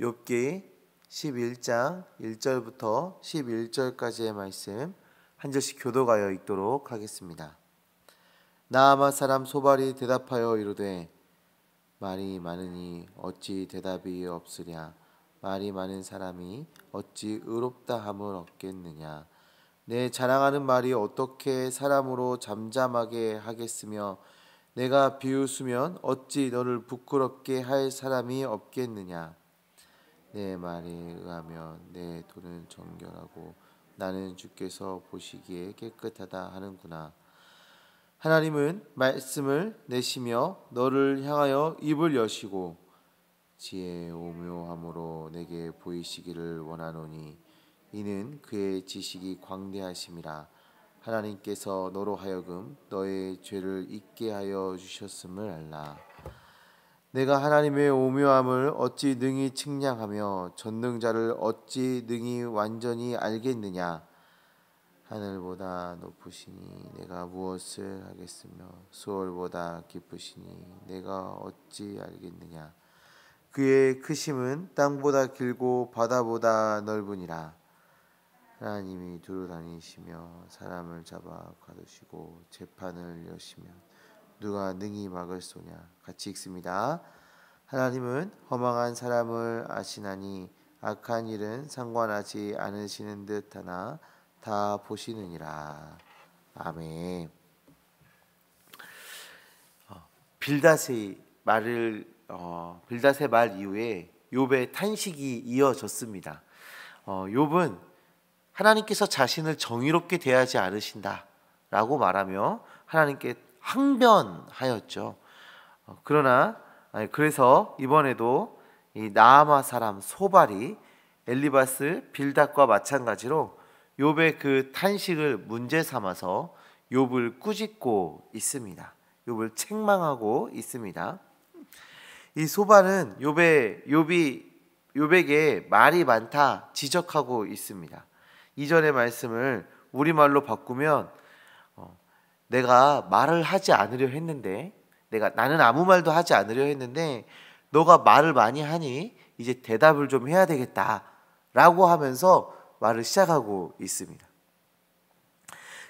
욥기 11장 1절부터 11절까지의 말씀 한 절씩 교독하여 읽도록 하겠습니다. 나아마 사람 소발이 대답하여 이르되 말이 많으니 어찌 대답이 없으랴. 말이 많은 사람이 어찌 의롭다 함을 얻겠느냐. 내 자랑하는 말이 어떻게 사람으로 잠잠하게 하겠으며 내가 비웃으면 어찌 너를 부끄럽게 할 사람이 없겠느냐. 내 말에 의하면 내 돈은 정결하고 나는 주께서 보시기에 깨끗하다 하는구나. 하나님은 말씀을 내시며 너를 향하여 입을 여시고 지혜의 오묘함으로 내게 보이시기를 원하노니 이는 그의 지식이 광대하심이라. 하나님께서 너로 하여금 너의 죄를 잊게 하여 주셨음을 알라. 내가 하나님의 오묘함을 어찌 능히 측량하며 전능자를 어찌 능히 완전히 알겠느냐. 하늘보다 높으시니 내가 무엇을 하겠으며 수월보다 깊으시니 내가 어찌 알겠느냐. 그의 크심은 땅보다 길고 바다보다 넓으니라. 하나님이 두루 다니시며 사람을 잡아 가두시고 재판을 여시면 누가 능히 막을 소냐. 같이 읽습니다. 하나님은 허망한 사람을 아시나니 악한 일은 상관하지 않으시는 듯하나 다 보시느니라. 아멘. 빌닷의 말 이후에 욥의 탄식이 이어졌습니다. 욥은 하나님께서 자신을 정의롭게 대하지 않으신다라고 말하며 하나님께 항변하였죠. 그래서 이번에도 이 나아마 사람 소발이 엘리바스 빌닷과 마찬가지로 욥의 그 탄식을 문제 삼아서 욥을 꾸짖고 있습니다. 욥을 책망하고 있습니다. 이 소발은 욥에게 말이 많다 지적하고 있습니다. 이전의 말씀을 우리말로 바꾸면 내가 말을 하지 않으려 했는데 나는 아무 말도 하지 않으려 했는데 너가 말을 많이 하니 이제 대답을 좀 해야 되겠다라고 하면서 말을 시작하고 있습니다.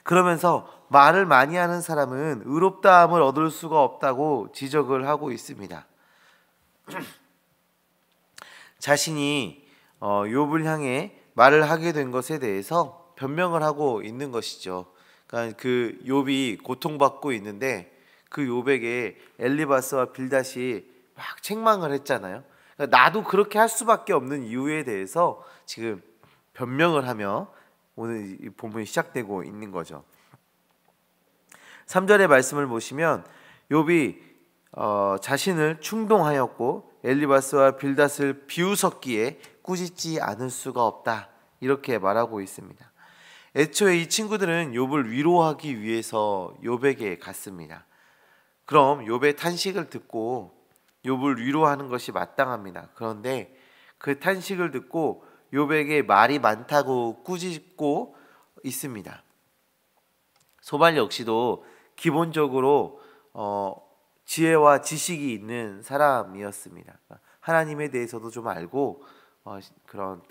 그러면서 말을 많이 하는 사람은 의롭다함을 얻을 수가 없다고 지적을 하고 있습니다. 자신이 욥을 향해 말을 하게 된 것에 대해서 변명을 하고 있는 것이죠. 그러니까 그 욥이 고통받고 있는데 그 욥에게 엘리바스와 빌닷이 막 책망을 했잖아요. 그러니까 나도 그렇게 할 수밖에 없는 이유에 대해서 지금 변명을 하며 오늘 이 본문이 시작되고 있는 거죠. 3절의 말씀을 보시면 욥이 자신을 충동하였고 엘리바스와 빌닷을 비웃었기에 꾸짖지 않을 수가 없다 이렇게 말하고 있습니다. 애초에 이 친구들은 욥을 위로하기 위해서 욥에게 갔습니다. 그럼 욥의 탄식을 듣고 욥을 위로하는 것이 마땅합니다. 그런데 그 탄식을 듣고 욥에게 말이 많다고 꾸짖고 있습니다. 소발 역시도 기본적으로 지혜와 지식이 있는 사람이었습니다. 하나님에 대해서도 좀 알고 그런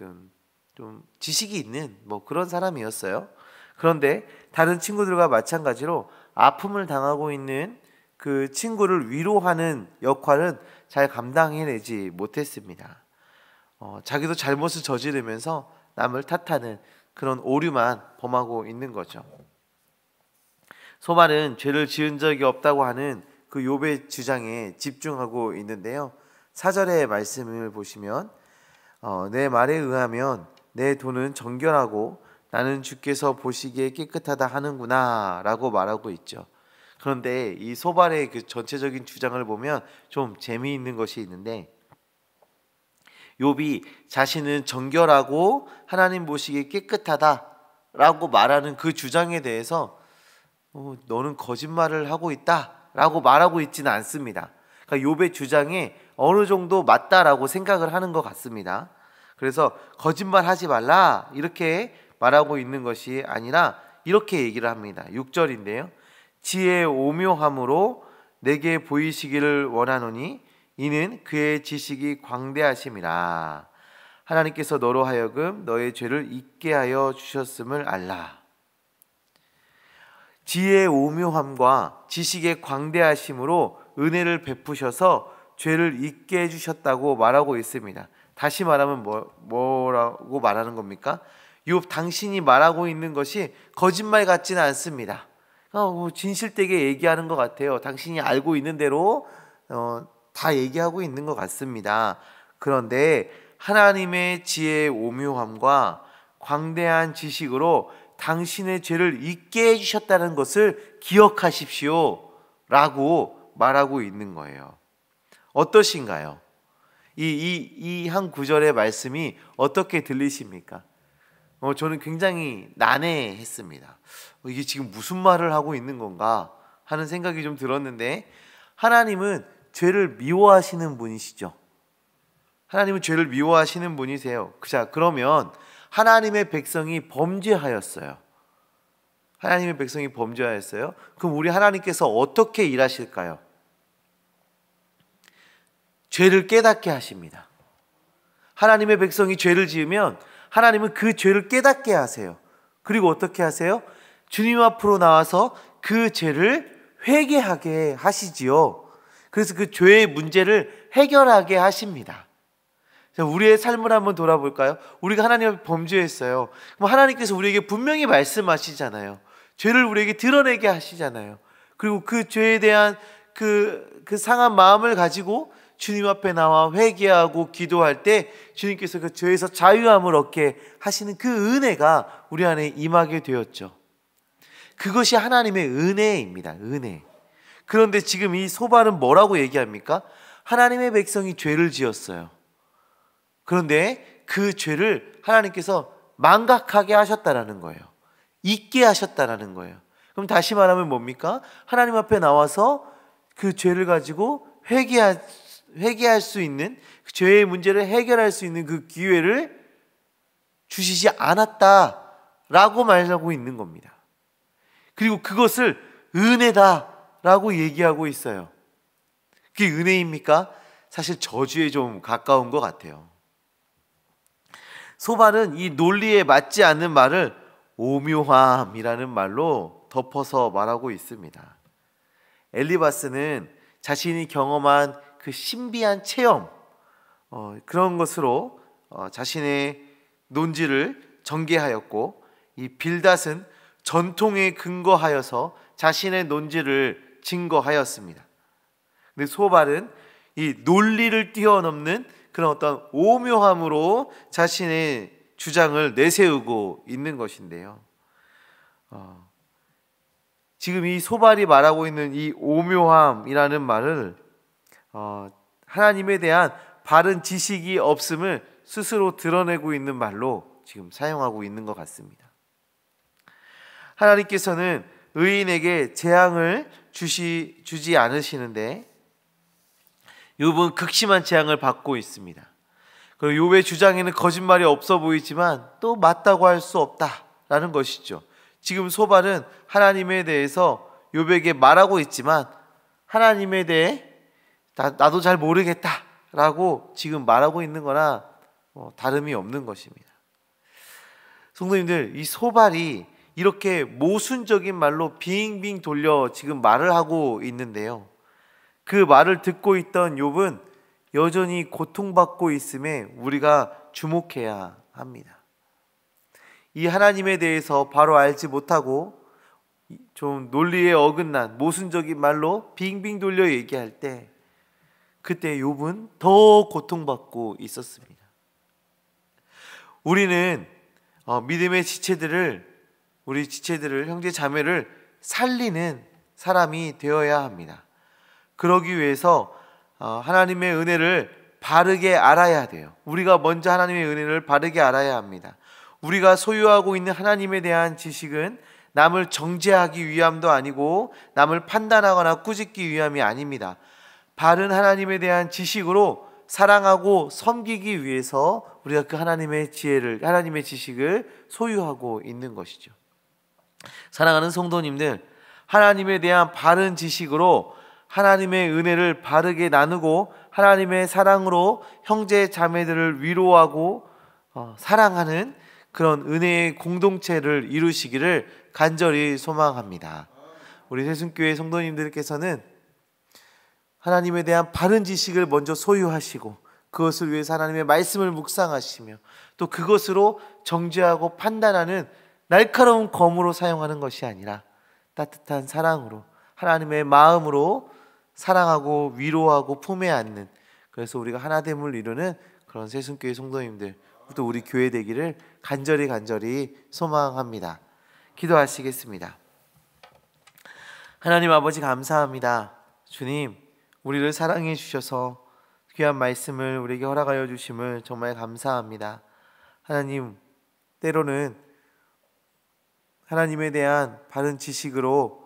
좀 지식이 있는 그런 사람이었어요. 그런데 다른 친구들과 마찬가지로 아픔을 당하고 있는 그 친구를 위로하는 역할은 잘 감당해내지 못했습니다. 자기도 잘못을 저지르면서 남을 탓하는 그런 오류만 범하고 있는 거죠. 소발은 죄를 지은 적이 없다고 하는 그 욥의 주장에 집중하고 있는데요. 4절의 말씀을 보시면 내 말에 의하면 내 돈은 정결하고 나는 주께서 보시기에 깨끗하다 하는구나 라고 말하고 있죠. 그런데 이 소발의 그 전체적인 주장을 보면 좀 재미있는 것이 있는데 욥이 자신은 정결하고 하나님 보시기에 깨끗하다라고 말하는 그 주장에 대해서 너는 거짓말을 하고 있다라고 말하고 있지는 않습니다. 그러니까 욥의 주장에 어느 정도 맞다라고 생각을 하는 것 같습니다. 그래서 거짓말하지 말라 이렇게 말하고 있는 것이 아니라 이렇게 얘기를 합니다. 6절인데요. 지혜의 오묘함으로 내게 보이시기를 원하노니 이는 그의 지식이 광대하심이라. 하나님께서 너로 하여금 너의 죄를 잊게 하여 주셨음을 알라. 지혜의 오묘함과 지식의 광대하심으로 은혜를 베푸셔서 죄를 잊게 해주셨다고 말하고 있습니다. 다시 말하면 뭐라고 말하는 겁니까? 욥 당신이 말하고 있는 것이 거짓말 같지는 않습니다. 진실되게 얘기하는 것 같아요. 당신이 알고 있는 대로 다 얘기하고 있는 것 같습니다. 그런데 하나님의 지혜의 오묘함과 광대한 지식으로 당신의 죄를 잊게 해주셨다는 것을 기억하십시오 라고 말하고 있는 거예요. 어떠신가요? 이 한 구절의 말씀이 어떻게 들리십니까? 저는 굉장히 난해했습니다. 이게 지금 무슨 말을 하고 있는 건가 하는 생각이 좀 들었는데, 하나님은 죄를 미워하시는 분이시죠. 하나님은 죄를 미워하시는 분이세요. 자, 그러면 하나님의 백성이 범죄하였어요. 하나님의 백성이 범죄하였어요. 그럼 우리 하나님께서 어떻게 일하실까요? 죄를 깨닫게 하십니다. 하나님의 백성이 죄를 지으면 하나님은 그 죄를 깨닫게 하세요. 그리고 어떻게 하세요? 주님 앞으로 나와서 그 죄를 회개하게 하시지요. 그래서 그 죄의 문제를 해결하게 하십니다. 우리의 삶을 한번 돌아볼까요? 우리가 하나님 앞에 범죄했어요. 그럼 하나님께서 우리에게 분명히 말씀하시잖아요. 죄를 우리에게 드러내게 하시잖아요. 그리고 그 죄에 대한 그 상한 마음을 가지고 주님 앞에 나와 회개하고 기도할 때 주님께서 그 죄에서 자유함을 얻게 하시는 그 은혜가 우리 안에 임하게 되었죠. 그것이 하나님의 은혜입니다. 은혜. 그런데 지금 이 소발은 뭐라고 얘기합니까? 하나님의 백성이 죄를 지었어요. 그런데 그 죄를 하나님께서 망각하게 하셨다라는 거예요. 잊게 하셨다라는 거예요. 그럼 다시 말하면 뭡니까? 하나님 앞에 나와서 그 죄를 가지고 회개할 수 있는, 그 죄의 문제를 해결할 수 있는 그 기회를 주시지 않았다라고 말하고 있는 겁니다. 그리고 그것을 은혜다라고 얘기하고 있어요. 그게 은혜입니까? 사실 저주에 좀 가까운 것 같아요. 소발은 이 논리에 맞지 않는 말을 오묘함이라는 말로 덮어서 말하고 있습니다. 엘리바스는 자신이 경험한 그 신비한 체험, 그런 것으로 자신의 논지를 전개하였고, 이 빌닷은 전통에 근거하여서 자신의 논지를 증거하였습니다. 근데 소발은 이 논리를 뛰어넘는 그런 어떤 오묘함으로 자신의 주장을 내세우고 있는 것인데요. 지금 이 소발이 말하고 있는 이 오묘함이라는 말을 하나님에 대한 바른 지식이 없음을 스스로 드러내고 있는 말로 지금 사용하고 있는 것 같습니다. 하나님께서는 의인에게 재앙을 주지 않으시는데 욥은 극심한 재앙을 받고 있습니다. 그리고 욥의 주장에는 거짓말이 없어 보이지만 또 맞다고 할 수 없다라는 것이죠. 지금 소발은 하나님에 대해서 욥에게 말하고 있지만 하나님에 대해 나도 잘 모르겠다라고 지금 말하고 있는 거나 다름이 없는 것입니다. 성도님들, 이 소발이 이렇게 모순적인 말로 빙빙 돌려 지금 말을 하고 있는데요, 그 말을 듣고 있던 욥은 여전히 고통받고 있음에 우리가 주목해야 합니다. 이 하나님에 대해서 바로 알지 못하고 좀 논리에 어긋난 모순적인 말로 빙빙 돌려 얘기할 때, 그때 욥은 더 고통받고 있었습니다. 우리는 믿음의 우리 지체들을, 형제 자매를 살리는 사람이 되어야 합니다. 그러기 위해서 하나님의 은혜를 바르게 알아야 돼요. 우리가 먼저 하나님의 은혜를 바르게 알아야 합니다. 우리가 소유하고 있는 하나님에 대한 지식은 남을 정죄하기 위함도 아니고 남을 판단하거나 꾸짖기 위함이 아닙니다. 바른 하나님에 대한 지식으로 사랑하고 섬기기 위해서 우리가 그 하나님의 지식을 소유하고 있는 것이죠. 사랑하는 성도님들, 하나님에 대한 바른 지식으로 하나님의 은혜를 바르게 나누고 하나님의 사랑으로 형제 자매들을 위로하고 사랑하는 그런 은혜의 공동체를 이루시기를 간절히 소망합니다. 우리 새순교회 성도님들께서는 하나님에 대한 바른 지식을 먼저 소유하시고 그것을 위해서 하나님의 말씀을 묵상하시며 또 그것으로 정죄하고 판단하는 날카로운 검으로 사용하는 것이 아니라 따뜻한 사랑으로 하나님의 마음으로 사랑하고 위로하고 품에 안는, 그래서 우리가 하나됨을 이루는 그런 새순교회 성도님들 또 우리 교회 되기를 간절히 소망합니다. 기도하시겠습니다. 하나님 아버지 감사합니다. 주님, 우리를 사랑해 주셔서 귀한 말씀을 우리에게 허락하여 주심을 정말 감사합니다. 하나님, 때로는 하나님에 대한 바른 지식으로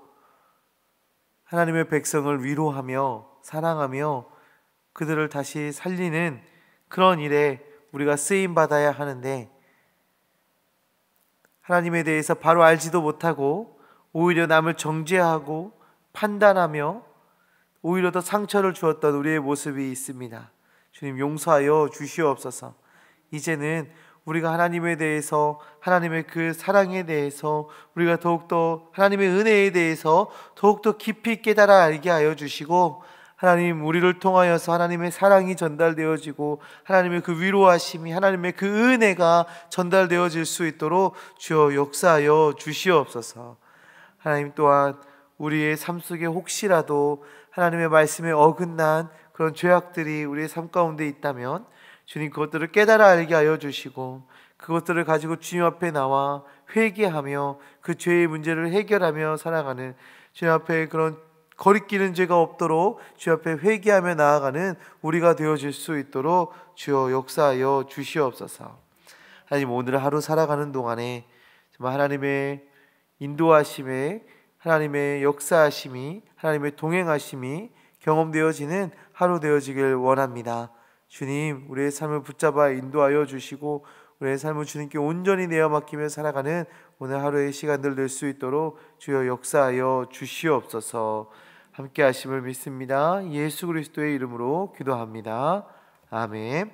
하나님의 백성을 위로하며 사랑하며 그들을 다시 살리는 그런 일에 우리가 쓰임받아야 하는데, 하나님에 대해서 바로 알지도 못하고 오히려 남을 정죄하고 판단하며 오히려 더 상처를 주었던 우리의 모습이 있습니다. 주님, 용서하여 주시옵소서. 이제는 우리가 하나님에 대해서, 하나님의 그 사랑에 대해서, 우리가 더욱더 하나님의 은혜에 대해서 더욱더 깊이 깨달아 알게 하여 주시고, 하나님, 우리를 통하여서 하나님의 사랑이 전달되어지고 하나님의 그 위로하심이, 하나님의 그 은혜가 전달되어질 수 있도록 주여 역사하여 주시옵소서. 하나님, 또한 우리의 삶 속에 혹시라도 하나님의 말씀에 어긋난 그런 죄악들이 우리의 삶 가운데 있다면 주님, 그것들을 깨달아 알게 하여 주시고 그것들을 가지고 주님 앞에 나와 회개하며 그 죄의 문제를 해결하며 살아가는, 주님 앞에 그런 거리끼는 죄가 없도록 주 앞에 회개하며 나아가는 우리가 되어질 수 있도록 주여 역사하여 주시옵소서. 하나님, 오늘 하루 살아가는 동안에 정말 하나님의 인도하심에, 하나님의 역사하심이, 하나님의 동행하심이 경험되어지는 하루 되어지길 원합니다. 주님, 우리의 삶을 붙잡아 인도하여 주시고 우리의 삶을 주님께 온전히 내어 맡기며 살아가는 오늘 하루의 시간들 될 수 있도록 주여 역사하여 주시옵소서. 함께 하심을 믿습니다. 예수 그리스도의 이름으로 기도합니다. 아멘.